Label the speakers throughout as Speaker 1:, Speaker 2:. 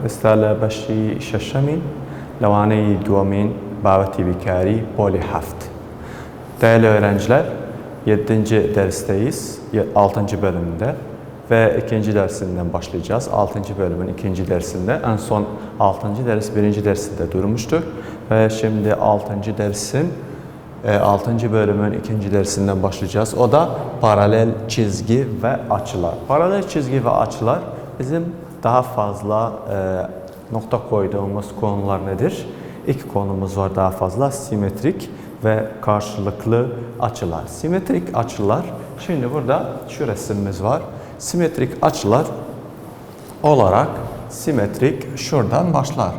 Speaker 1: استاله بەشی شەشەمین لەوانەی دووەمین بابەتی بیکاری پۆلی هەفت. Değerli öğrenciler, 7. dersteyiz, 6. bölümde ve 2. dersinden başlayacağız. 6. bölümün 2. dersinde, en son 6. ders 1. dersinde durmuştuk ve şimdi 6. dersin 6. bölümün 2. dersinden başlayacağız. O da paralel çizgi ve açılar. Paralel çizgi ve açılar bizim daha fazla nokta koyduğumuz konular nedir? İki konumuz var daha fazla: simetrik ve karşılıklı açılar. Simetrik açılar, şimdi burada şu resimimiz var. Simetrik açılar olarak simetrik şuradan başlar.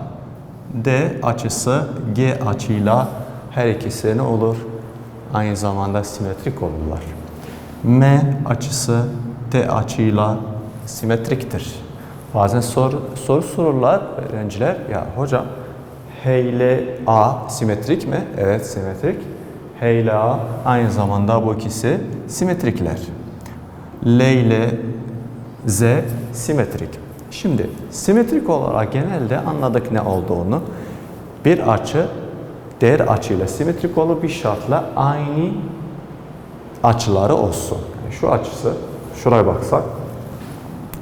Speaker 1: D açısı G açıyla her ikisi ne olur? Aynı zamanda simetrik olurlar. M açısı D açıyla simetriktir. Bazen soru sorurlar öğrenciler, ya hocam H ile A simetrik mi? Evet, simetrik. H ile A aynı zamanda bu ikisi simetrikler. L ile Z simetrik. Şimdi simetrik olarak genelde anladık ne olduğunu. Bir açı diğer açıyla simetrik olur, bir şartla aynı açıları olsun. Yani şu açısı, şuraya baksak,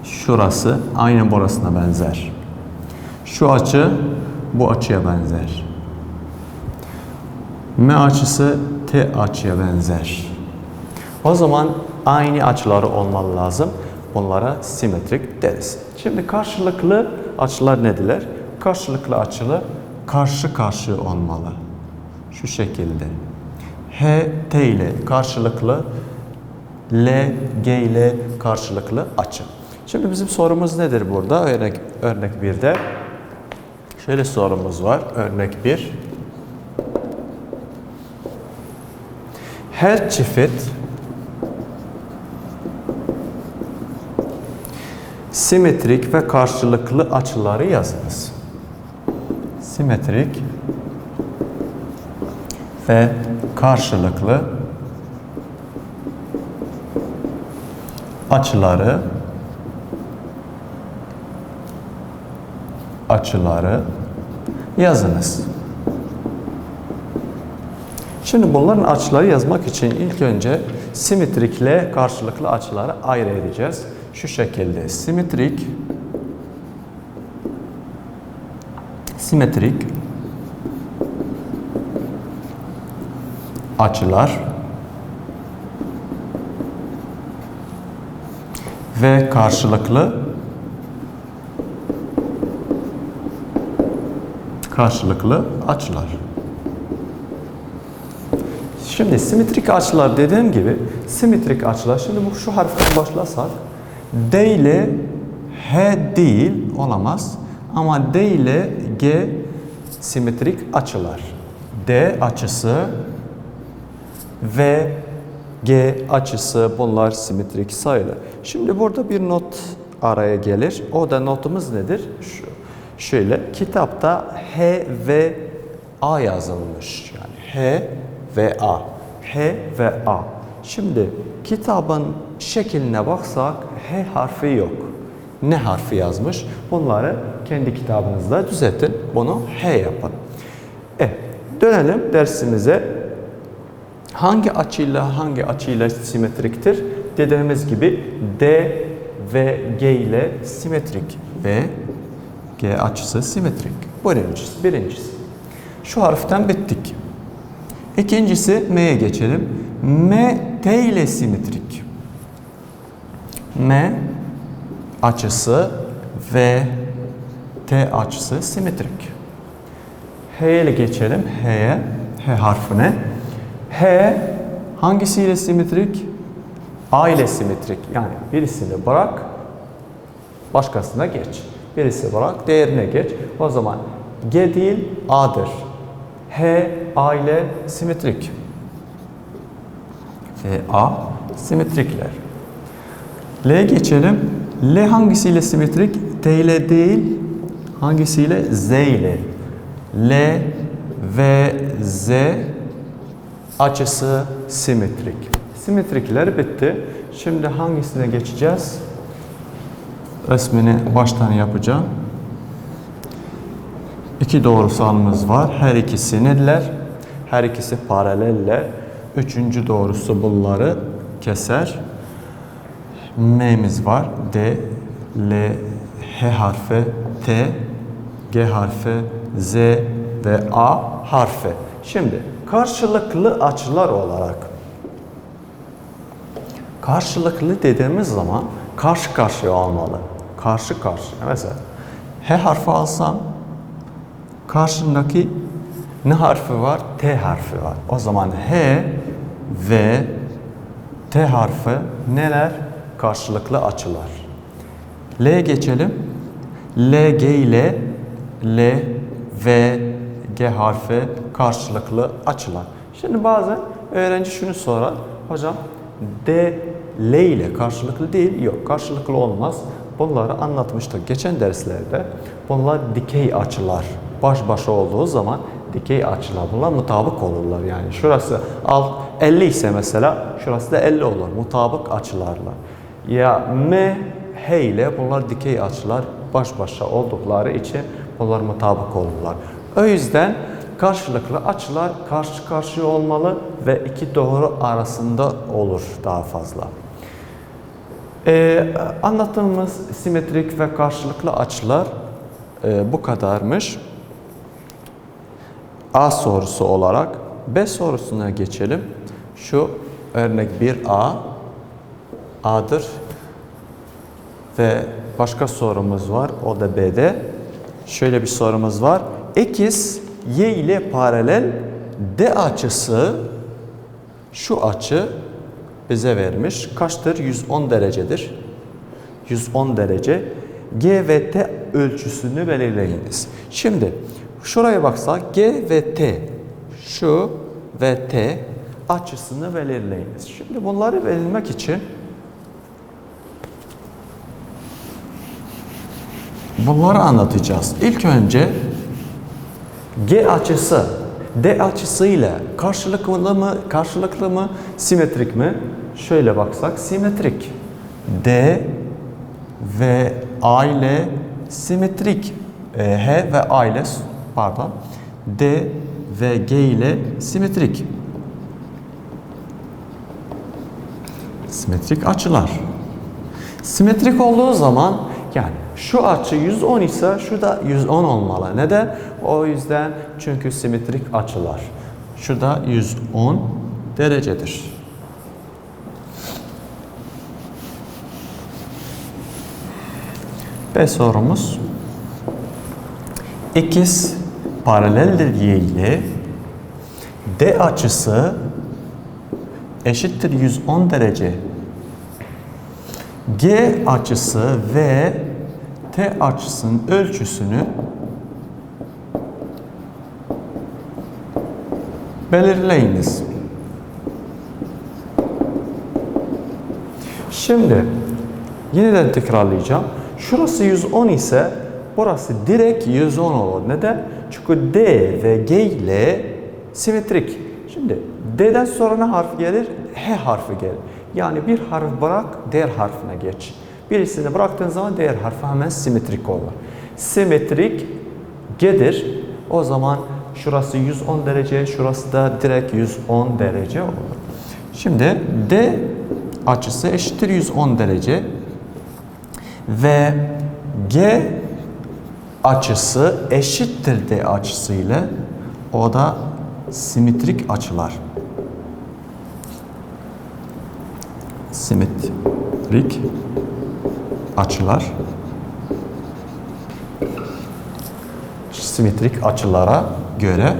Speaker 1: şurası aynen burasına benzer. Şu açı bu açıya benzer. M açısı T açıya benzer. O zaman aynı açıları olmalı lazım. Bunlara simetrik deriz. Şimdi karşılıklı açılar nedirler? Karşılıklı açılı karşı karşı olmalı. Şu şekilde. H, T ile karşılıklı, L, G ile karşılıklı açı. Şimdi bizim sorumuz nedir burada? Örnek 1'de. Şöyle sorumuz var. Örnek 1. Her çift simetrik ve karşılıklı açıları yazınız. Simetrik ve karşılıklı açıları yazınız. Şimdi bunların açıları yazmak için ilk önce simetrikle karşılıklı açıları ayrı edeceğiz. Şu şekilde simetrik açılar ve karşılıklı açılar. Şimdi simetrik açılar dediğim gibi, simetrik açılar, şimdi bu şu harften başlasak, D ile H değil, olamaz, ama D ile G simetrik açılar. D açısı ve G açısı, bunlar simetrik sayılır. Şimdi burada bir not araya gelir. O da notumuz nedir? Şöyle, kitapta H ve A yazılmış. Yani H ve A. H ve A. Şimdi kitabın şekline baksak H harfi yok. Ne harfi yazmış? Bunları kendi kitabınızda düzeltin. Bunu H yapın. Dönelim dersimize. Hangi açıyla simetriktir? Dediğimiz gibi D ve G ile simetrik ve G açısı simetrik. Birincisi. Şu harften bittik. İkincisi M'ye geçelim. M T ile simetrik. M açısı ve T açısı simetrik. H ile geçelim. H harfine. H hangisiyle simetrik? A ile simetrik. Yani birisini bırak, başkasına geç. Birisi bırak, diğerine geç. O zaman G değil, A'dır. H, A ile simetrik. F, A simetrikler. L'ye geçelim. L hangisiyle simetrik? T ile değil, hangisiyle? Z ile. L ve Z açısı simetrik. Simetrikler bitti. Şimdi hangisine geçeceğiz? resmini baştan yapacağım. İki doğrusalımız var. Her ikisi neler? Her ikisi paraleller. Üçüncü doğrusu bunları keser. M'miz var. D, L, H harfi, T, G harfi, Z ve A harfi. Şimdi karşılıklı açılar olarak karşılıklı dediğimiz zaman karşı karşıya olmalı. Karşı karşıya. Mesela H harfi alsam karşındaki ne harfi var? T harfi var. O zaman H ve T harfi neler? Karşılıklı açılar. L geçelim. L, G ile L ve G harfi karşılıklı açılar. Şimdi bazen öğrenci şunu sorar. Hocam D, L ile karşılıklı değil. Yok, karşılıklı olmaz. Bunları anlatmıştık geçen derslerde. Bunlar dikey açılar. Baş başa olduğu zaman dikey açılar. Bunlar mutabık olurlar. Yani şurası 50 ise mesela şurası da 50 olur. Mutabık açılarla. Ya M, H ile bunlar dikey açılar. Baş başa oldukları için bunlar mutabık olurlar. O yüzden karşılıklı açılar karşı karşıya olmalı ve iki doğru arasında olur daha fazla. Anlattığımız simetrik ve karşılıklı açılar bu kadarmış. A sorusu olarak B sorusuna geçelim. Şu örnek 1A A'dır ve başka sorumuz var. O da B'de. Şöyle bir sorumuz var. X Y ile paralel D açısı şu açı bize vermiş. Kaçtır? 110 derecedir. 110 derece. G ve T ölçüsünü belirleyiniz. Şimdi şuraya baksak G ve T, şu ve T açısını belirleyiniz. Şimdi bunları belirlemek için bunları anlatacağız. İlk önce G açısı D açısıyla karşılıklı mı, simetrik mi? Şöyle baksak simetrik. D ve A ile simetrik. H ve A ile D ve G ile simetrik. Simetrik açılar. Simetrik olduğu zaman yani şu açı 110 ise şu da 110 olmalı. Neden? O yüzden çünkü simetrik açılar. Şu da 110 derecedir. B sorumuz. X paraleldir Y ile D açısı eşittir 110 derece. G açısı ve T açısının ölçüsünü belirleyiniz. Şimdi yeniden tekrarlayacağım. Şurası 110 ise burası direkt 110 olur. Neden? Çünkü D ve G ile simetrik. Şimdi D'den sonra ne harfi gelir? H harfi gelir. Yani bir harf bırak, diğer harfine geç. Birisini bıraktığın zaman diğer harfi hemen simetrik olur. Simetrik G'dir. O zaman şurası 110 derece, şurası da direkt 110 derece olur. Şimdi D açısı eşittir 110 derece ve G açısı eşittir D açısı ile, o da simetrik açılar. Simetrik açılar. Simetrik açılara göre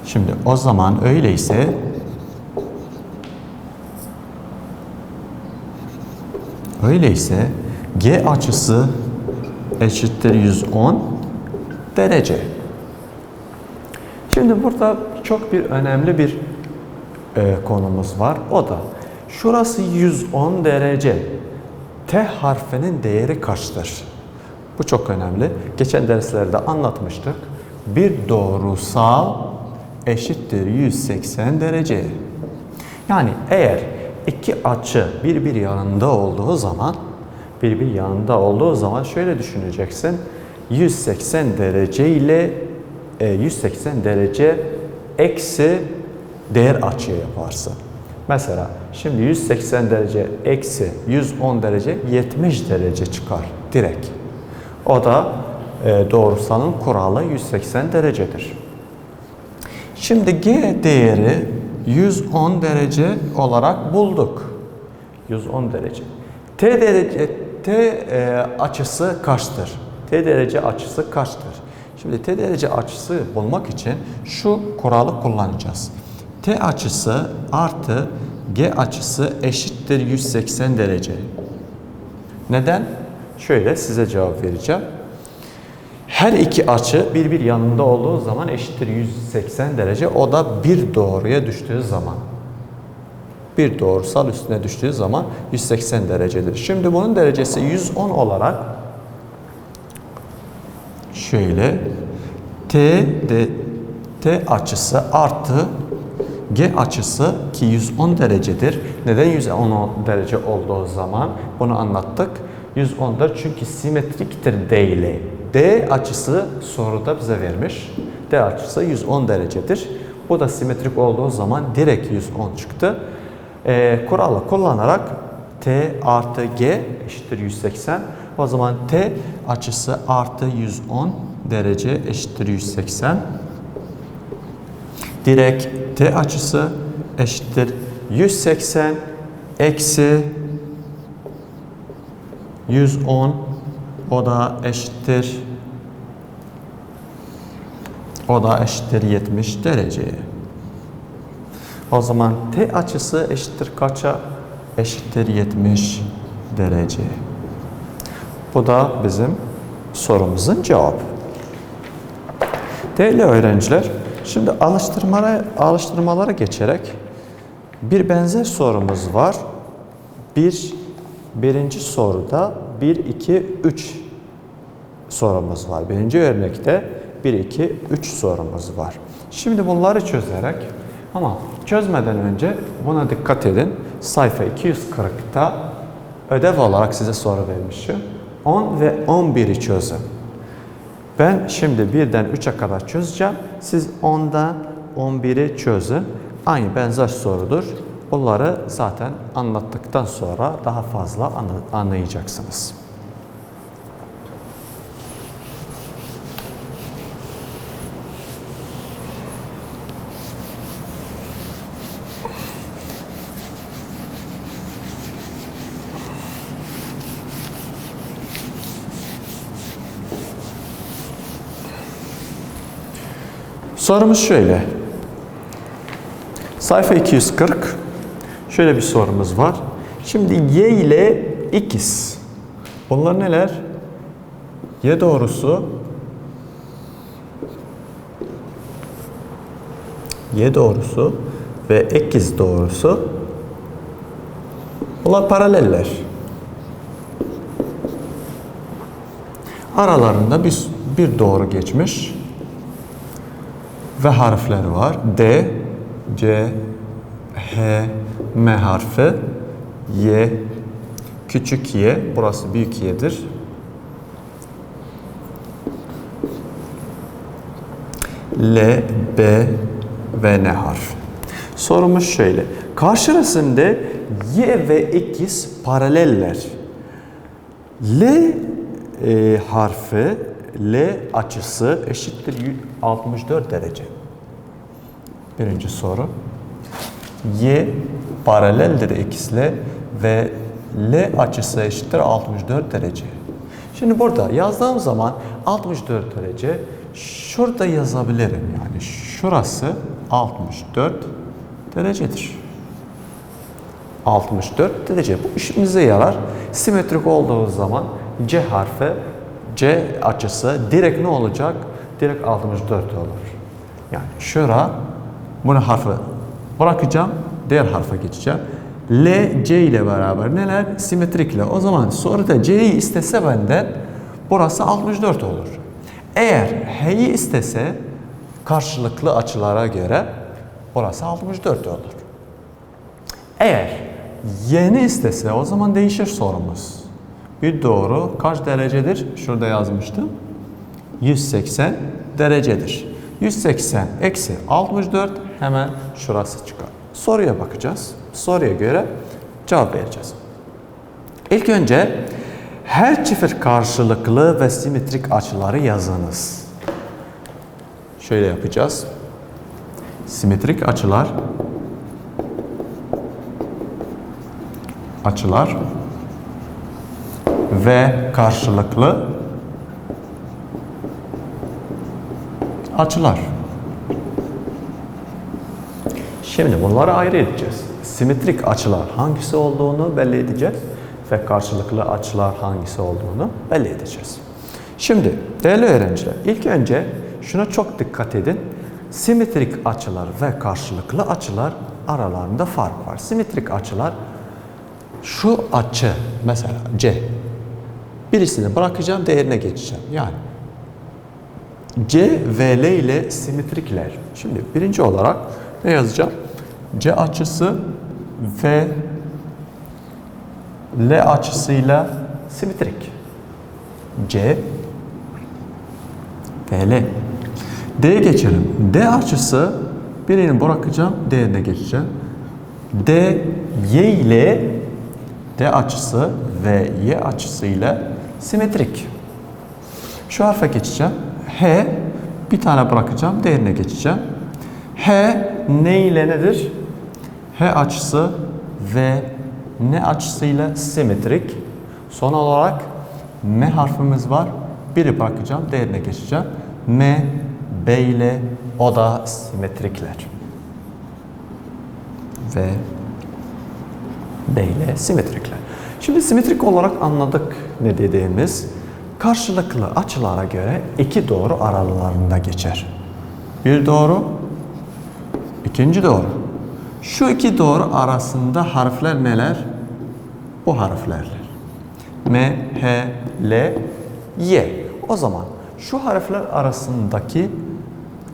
Speaker 1: şimdi o zaman öyleyse G açısı eşittir 110 derece. Şimdi burada çok önemli bir konumuz var. O da şurası 110 derece. T harfinin değeri kaçtır? Bu çok önemli. Geçen derslerde anlatmıştık. Bir doğrusal eşittir 180 derece. Yani eğer iki açı birbir yanında olduğu zaman şöyle düşüneceksin. 180 derece ile 180 derece eksi değer açıya yaparsın. Mesela şimdi 180 derece eksi 110 derece 70 derece çıkar direkt. O da doğrusalın kuralı 180 derecedir. Şimdi G değeri 110 derece olarak bulduk. 110 derece. T açısı kaçtır? T derece açısı kaçtır? Şimdi T derece açısı bulmak için şu kuralı kullanacağız. T açısı artı G açısı eşittir 180 derece. Neden? Şöyle size cevap vereceğim. Her iki açı birbir yanında olduğu zaman eşittir 180 derece. O da bir doğruya düştüğü zaman. Bir doğrusal üstüne düştüğü zaman 180 derecedir. Şimdi bunun derecesi 110 olarak şöyle T açısı artı G açısı ki 110 derecedir. Neden 110 derece olduğu zaman bunu anlattık. 110'dur çünkü simetriktir D ile. D açısı soruda bize vermiş. D açısı 110 derecedir. Bu da simetrik olduğu zaman direkt 110 çıktı. Kuralı kullanarak T artı G eşittir 180. O zaman T açısı artı 110 derece eşittir 180. Direkt T açısı eşittir 180 eksi 110, o da eşittir 70 dereceye. O zaman T açısı eşittir kaça? Eşittir 70 derece. Bu da bizim sorumuzun cevabı. Değerli öğrenciler, şimdi alıştırmalara geçerek bir benzer sorumuz var. Birinci soruda 1, 2, 3 sorumuz var. Birinci örnekte 1, 2, 3 sorumuz var. Şimdi bunları çözerek ama çözmeden önce buna dikkat edin. Sayfa 240'ta ödev olarak size soru vermişim. 10 ve 11'i çözün. Ben şimdi 1'den 3'e kadar çözeceğim. Siz 10'dan 11'i çözün. Aynı benzer sorudur. Bunları zaten anlattıktan sonra daha fazla anlayacaksınız. Sorumuz şöyle. Sayfa 240. Şöyle bir sorumuz var. Şimdi y ile x. Bunlar neler? Y doğrusu ve x doğrusu. Bunlar paraleller. Aralarında bir doğru geçmiş ve harfleri var. D, C, H, M harfi, Y, küçük y, burası büyük y'dir. L, B ve N harfi. Sorumuz şöyle. Karşı resimde y ve x paraleller. L harfi, L açısı eşittir 64 derece. Birinci soru. Y paraleldir x'le ve L açısı eşittir 64 derece. Şimdi burada yazdığım zaman 64 derece şurada yazabilirim. Yani şurası 64 derecedir. 64 derece. Bu işimize yarar. Simetrik olduğu zaman C harfi, C açısı direkt ne olacak? Direkt 64 olur. Yani şura, bunu harfi bırakacağım, diğer harfe geçeceğim. L, C ile beraber neler? Simetrikle. O zaman soruda C'yi istese benden burası 64 olur. Eğer H'yi istese karşılıklı açılara göre burası 64 olur. Eğer y'ni istese o zaman değişir sorumuz. Bir doğru kaç derecedir? Şurada yazmıştım. 180 derecedir. 180 eksi 64 hemen şurası çıkar. Soruya bakacağız. Soruya göre cevap vereceğiz. İlk önce her çift karşılıklı ve simetrik açıları yazınız. Şöyle yapacağız. Simetrik açılar ve karşılıklı açılar. Şimdi bunları ayrı edeceğiz. Simetrik açılar hangisi olduğunu belli edeceğiz ve karşılıklı açılar hangisi olduğunu belli edeceğiz. Şimdi değerli öğrenciler, ilk önce şuna çok dikkat edin. Simetrik açılar ve karşılıklı açılar aralarında fark var. Simetrik açılar şu açı mesela C. Birisini bırakacağım, diğerine geçeceğim. Yani C ve L ile simetrikler. Şimdi birinci olarak ne yazacağım? C açısı ve L açısıyla simetrik. C ve L. D'ye geçelim. D açısı birini bırakacağım, diğerine geçeceğim. D, Y ile D açısı ve Y açısıyla simetrik. Şu harfe geçeceğim. H, bir tane bırakacağım, diğerine geçeceğim. H, ne ile nedir? H açısı ve N açısıyla simetrik. Son olarak M harfimiz var. Biri bırakacağım, diğerine geçeceğim. M, B ile o da simetrikler. Ve B ile simetrikler. Şimdi simetrik olarak anladık ne dediğimiz. Karşılıklı açılara göre iki doğru aralarında geçer. Bir doğru, ikinci doğru. Şu iki doğru arasında harfler neler? Bu harflerler. M, H, L, Y. O zaman şu harfler arasındaki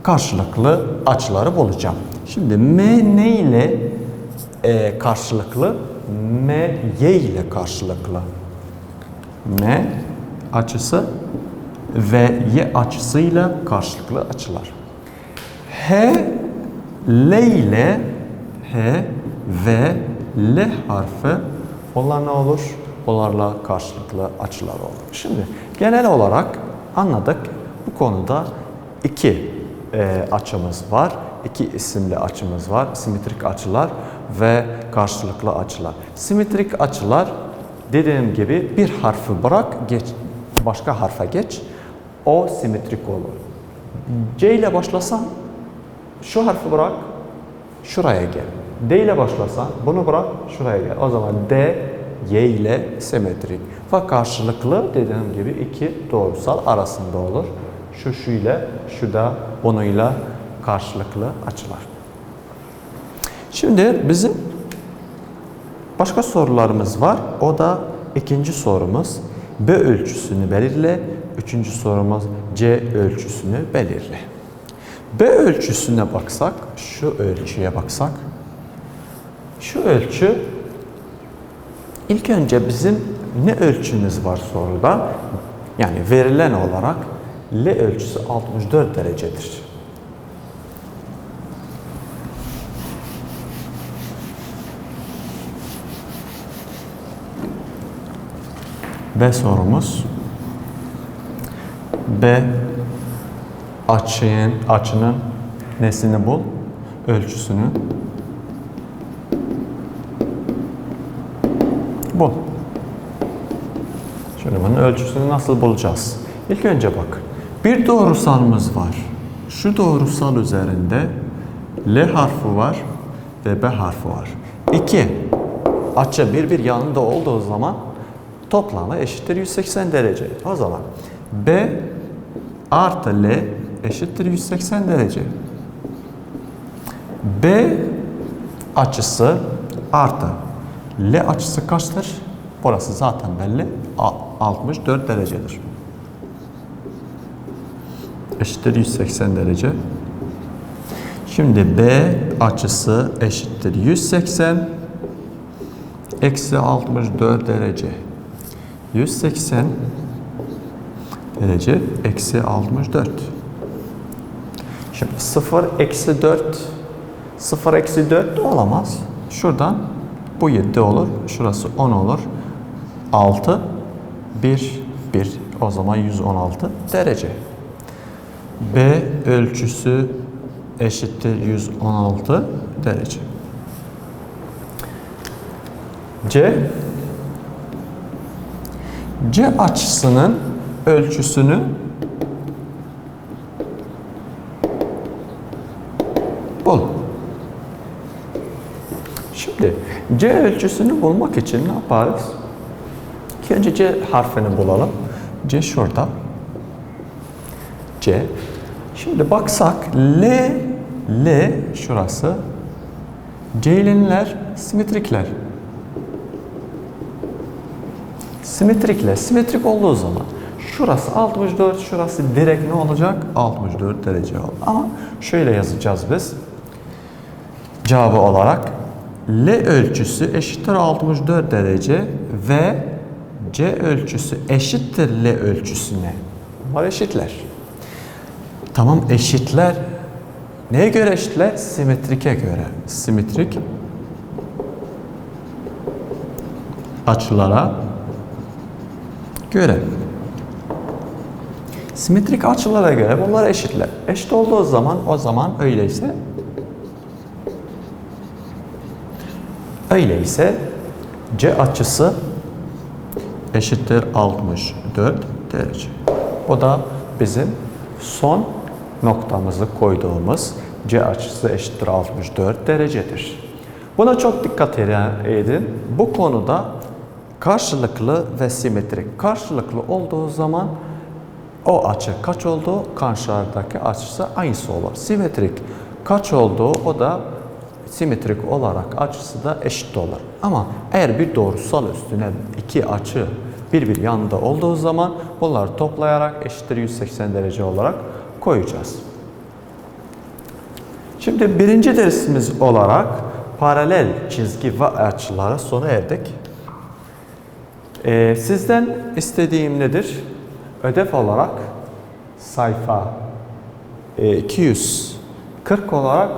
Speaker 1: karşılıklı açıları bulacağım. Şimdi M ne ile karşılıklı? M, Y ile karşılıklı. M açısı ve Y açısıyla karşılıklı açılar. H, L ile H ve L harfi onlar ne olur? Onlarla karşılıklı açılar olur. Şimdi genel olarak anladık. Bu konuda iki açımız var. İki isimli açımız var. Simetrik açılar ve karşılıklı açılar. Simetrik açılar dediğim gibi bir harfi bırak, geç, başka harfe geç. O simetrik olur. C ile başlasan şu harfi bırak, şuraya gel. D ile başlasan bunu bırak, şuraya gel. O zaman D, Y ile simetrik. Ve karşılıklı dediğim gibi iki doğrusal arasında olur. Şu ile, şu da bununla karşılıklı açılar. Şimdi bizim başka sorularımız var. O da ikinci sorumuz. B ölçüsünü belirle. Üçüncü sorumuz C ölçüsünü belirle. B ölçüsüne baksak, şu ölçüye baksak. Şu ölçü ilk önce bizim ne ölçümüz var soruda? Yani verilen olarak L ölçüsü 64 derecedir. B sorumuz. B açının nesini bul? Ölçüsünü bul. Şimdi bunun ölçüsünü nasıl bulacağız? İlk önce bak. Bir doğrusalımız var. Şu doğrusal üzerinde L harfi var ve B harfi var. İki açı bir yanında olduğu zaman toplamı eşittir 180 derece. O zaman B artı L eşittir 180 derece. B açısı artı L açısı kaçtır? Burası zaten belli. 64 derecedir. Eşittir 180 derece. Şimdi B açısı eşittir 180. eksi 64 derece. 180 derece eksi 64. Şimdi 0 eksi 4. 0 eksi 4 de olamaz. Şuradan bu 7 olur. Şurası 10 olur. 6, 1, 1. O zaman 116 derece. B ölçüsü eşittir 116 derece. C açısının ölçüsünü bul. Şimdi C ölçüsünü bulmak için ne yaparız? İlk önce C harfini bulalım. C şurada. C. Şimdi baksak L şurası. C'linler simetrikler. Simetrik olduğu zaman şurası 64, şurası direkt ne olacak? 64 derece olur. Ama şöyle yazacağız biz. Cevabı olarak L ölçüsü eşittir 64 derece ve C ölçüsü eşittir L ölçüsüne. Bunlar eşitler. Tamam, eşitler. Neye göre eşitler? Simetrike göre. Simetrik açılara göre. Simetrik açılara göre bunlar eşitler. Eşit olduğu zaman, o zaman öyleyse C açısı eşittir 64 derece. O da bizim son noktamızı koyduğumuz C açısı eşittir 64 derecedir. Buna çok dikkat edin. Bu konuda karşılıklı ve simetrik. Karşılıklı olduğu zaman o açı kaç olduğu karşıdaki açısı aynısı olur. Simetrik kaç olduğu o da simetrik olarak açısı da eşit olur. Ama eğer bir doğrusal üstüne iki açı birbir yanında olduğu zaman bunları toplayarak eşittir 180 derece olarak koyacağız. Şimdi birinci dersimiz olarak paralel çizgi ve açılara sona erdik. Sizden istediğim nedir? Ödev olarak sayfa 240 olarak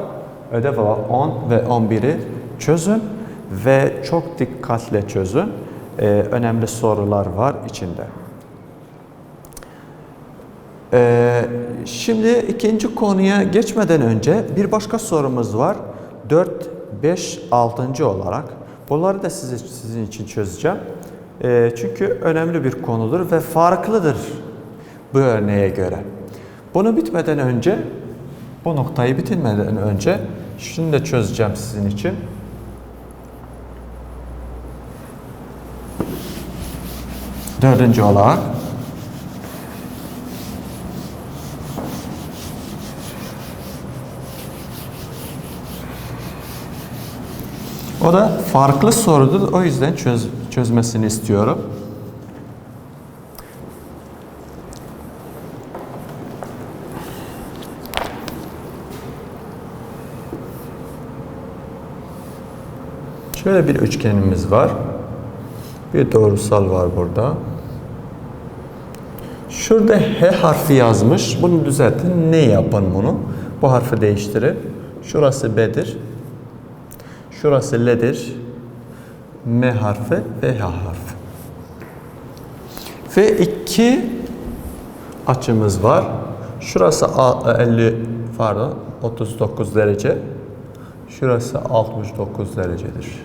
Speaker 1: ödev olarak 10 ve 11'i çözün ve çok dikkatle çözün. Önemli sorular var içinde. Şimdi ikinci konuya geçmeden önce bir başka sorumuz var. 4, 5, 6. olarak. Bunları da sizin için çözeceğim. Çünkü önemli bir konudur ve farklıdır bu örneğe göre. Bunu bitmeden önce, bu noktayı bitirmeden önce şunu da çözeceğim sizin için. Dördüncü olarak. O da farklı sorudur. O yüzden çözmesini istiyorum. Şöyle bir üçgenimiz var. Bir doğrusal var burada. Şurada H harfi yazmış. Bunu düzeltin. Ne yapın bunu? Bu harfi değiştirin. Şurası B'dir. Şurası L'dir. M harfi ve H harfi. Ve iki açımız var. Şurası 39 derece. Şurası 69 derecedir.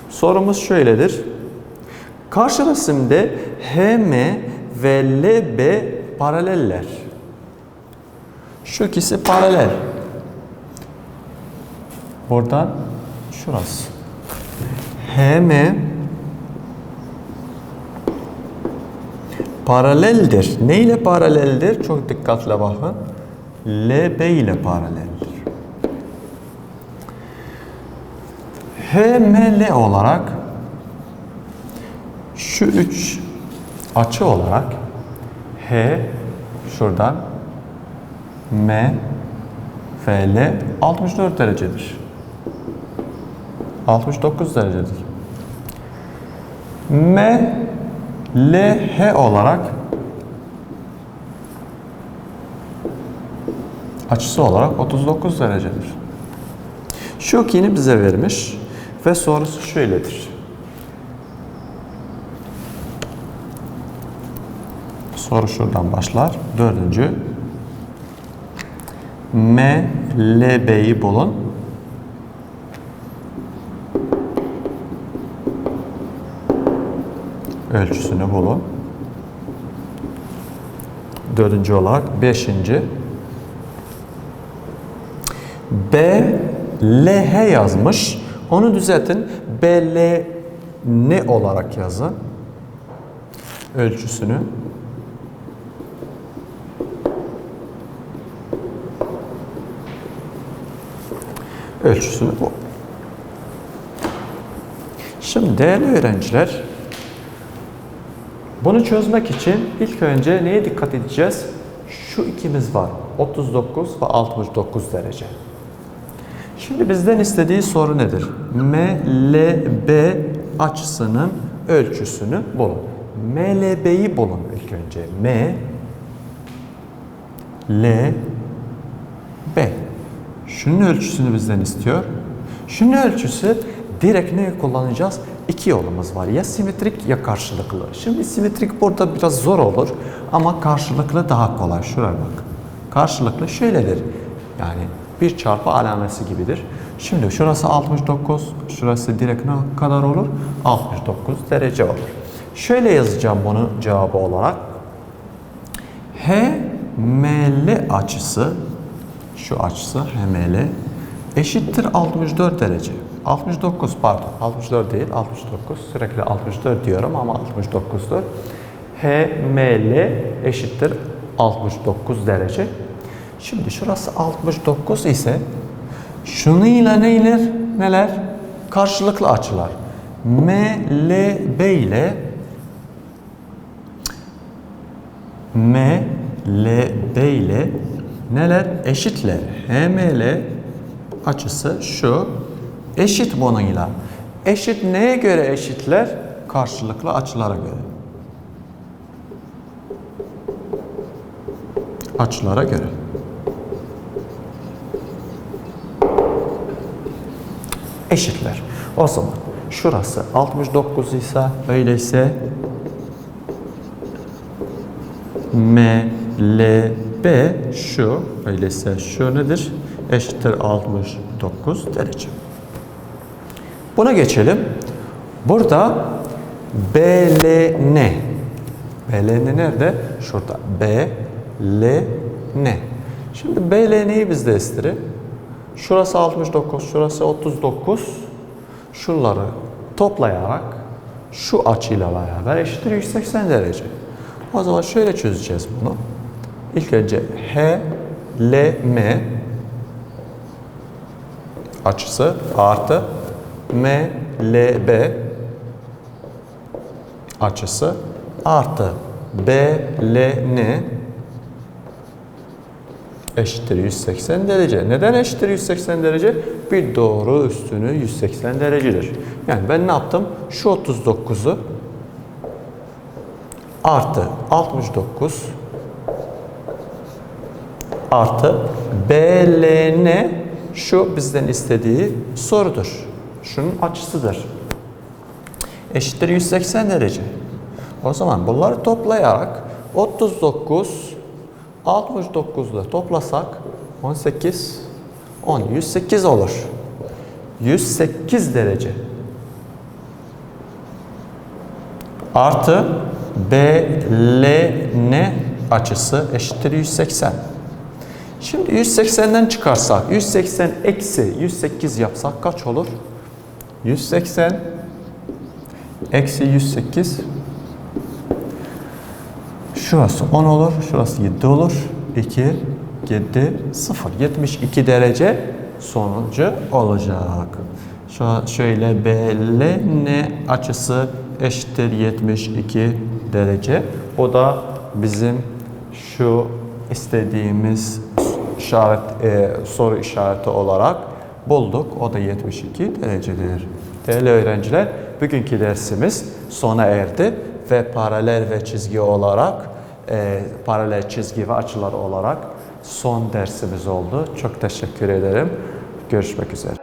Speaker 1: Sorumuz şöyledir. Karşı resimde HM ve LB paraleller. Şu ikisi paralel. Buradan şurası. HM paraleldir. Ne ile paraleldir? Çok dikkatle bakın. LB ile paraleldir. HML olarak şu üç açı olarak H şuradan M ve L 64 derecedir. 69 derecedir. MLH olarak açısı olarak 39 derecedir. Şu ikini bize vermiş ve sorusu şöyledir. Soru şuradan başlar. Dördüncü. MLB'yi bulun. Ölçüsünü bulun. Dördüncü olarak beşinci. BLH yazmış. Onu düzeltin. BLN olarak yazın. Ölçüsünü. Ölçüsünü bu. Şimdi değerli öğrenciler, bunu çözmek için ilk önce neye dikkat edeceğiz? Şu ikimiz var. 39 ve 69 derece. Şimdi bizden istediği soru nedir? MLB açısının ölçüsünü bulun. MLB'yi bulun ilk önce. MLB. Şunun ölçüsünü bizden istiyor. Şunun ölçüsü direkt ne kullanacağız? İki yolumuz var. Ya simetrik ya karşılıklı. Şimdi simetrik burada biraz zor olur ama karşılıklı daha kolay. Şuraya bak. Karşılıklı şöyledir. Yani bir çarpı alamesi gibidir. Şimdi şurası 69, şurası direkt ne kadar olur? 69 derece olur. Şöyle yazacağım bunu cevabı olarak. HML açısı, şu açısı HML eşittir 64 derece. 69 pardon, 64 değil, 69. Sürekli 64 diyorum ama 69'dur. HML eşittir 69 derece. Şimdi şurası 69 ise şununla neler? Karşılıklı açılar. MLB ile neler? Eşitler. HML açısı şu. Eşit bununla. Eşit neye göre eşitler? Karşılıklı açılara göre. Açılara göre. Eşitler. O zaman şurası 69 ise öyleyse MLB şu öyleyse şu nedir? Eşittir 69 derece. Buna geçelim. Burada BLN. BLN nerede? Şurada. BLN. Şimdi BLN'yi bizde istiyor. Şurası 69, şurası 39. Şunları toplayarak şu açıyla beraber eşittir 180 derece. O zaman şöyle çözeceğiz bunu. İlk önce HLM açısı artı MLB açısı artı BLN eşittir 180 derece. Neden eşittir 180 derece? Bir doğru üstünü 180 derecedir. Yani ben ne yaptım? Şu 39'u artı 69 artı BLN şu bizden istediği sorudur. Şunun açısıdır. Eşittir 180 derece. O zaman bunları toplayarak 39 69 ile toplasak 18 10 108 olur. 108 derece. Artı BLN açısı eşittir 180. Şimdi 180'den çıkarsak 180 eksi 108 yapsak kaç olur? 180 eksi 108 şurası 10 olur, şurası 7 olur. 2, 7, 0. 72 derece sonucu olacak. Şöyle BLN açısı eşittir 72 derece. O da bizim şu istediğimiz soru işareti olarak bulduk. O da 72 derecedir. Değerli öğrenciler, bugünkü dersimiz sona erdi ve paralel ve çizgi olarak, paralel çizgi ve açılar olarak son dersimiz oldu. Çok teşekkür ederim. Görüşmek üzere.